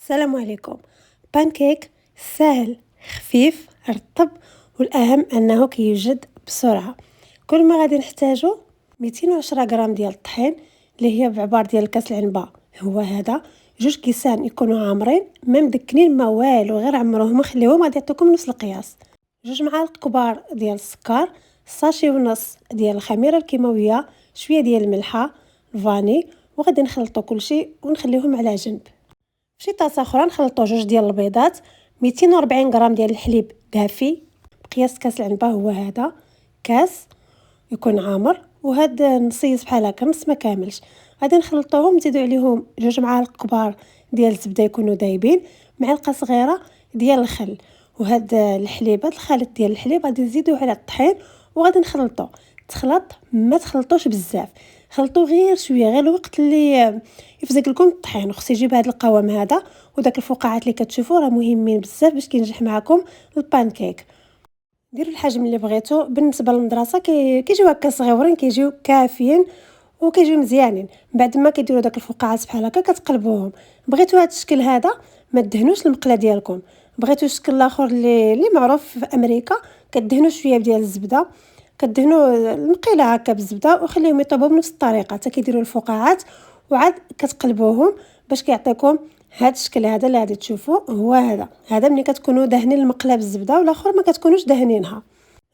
السلام عليكم. بانكيك سهل خفيف رطب، والأهم أنه كيوجد بسرعة. كل ما غادي نحتاجو 210 غرام ديال الطحين اللي هي بعبار ديال كاس العنبة، هو هذا 2 كيسان يكونوا عامرين ما مدكنين ما والو، غير عمروهم وخليوهم غادي يعطيكم نفس القياس. 2 معالق كبار ديال السكر، ساشي ونص ديال الخميرة الكيماوية، شوية ديال الملحة الفاني، وغادي نخلطو كلشي ونخليهم على جنب. في طاسه اخرى نخلطوا 2 ديال البيضات، 240 غرام ديال الحليب دافي بقياس كاس العنبه، هو هذا كاس يكون عامر، وهاد نصيص بحال هكا نص ما كاملش. غادي نخلطوهم، نزيدوا عليهم 2 معالق كبار ديال الزبده يكونوا دايبين، معلقه صغيره ديال الخل، وهاد الحليب، هاد الخليط ديال الحليب غادي نزيدوه على الطحين وغادي نخلطوا. تخلط ما تخلطوش بزاف، خلطوا غير شويه، غير الوقت اللي يفزق لكم الطحين، وخص يجيب هذا القوام هذا. وداك الفقاعات اللي كتشوفوا راه مهمين بزاف باش كينجح معكم البانكيك. ديروا الحجم اللي بغيتو. بالنسبه للمدرسه كيجيو هكا صغيورين، كيجيو كافيين وكيجيو مزيانين. بعد ما كيديروا داك الفقاعات بحال هكا كتقلبوهم. بغيتو هذا الشكل هذا ما تدهنوش المقله ديالكم. بغيتو الشكل الاخر اللي معروف في امريكا، كدهنوا شويه ديال الزبده، كدهنوا المقيله هكا بالزبده وخليهم يطيبوا بنفس الطريقه حتى كيديروا الفقاعات، وعاد كتقلبوهم باش كيعطيكم هذا الشكل هذا اللي غادي تشوفوا. هو هذا ملي كتكونوا داهنين المقله بالزبده، والاخر ما كتكونوش داهنينها.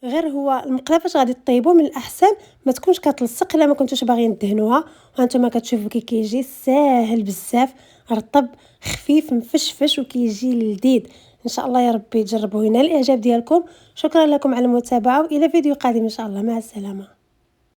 غير هو المقله فاش غادي طيبوا من الاحسن ما تكونش كتلصق الا ما كنتوش باغيين تدهنوها. وانتم كتشوفوا كيجي ساهل بزاف، رطب خفيف مفشفش وكيجي لذيذ. ان شاء الله يا ربي تجربوه ينال الاعجاب ديالكم. شكرا لكم على المتابعه، والى فيديو قادم ان شاء الله. مع السلامه.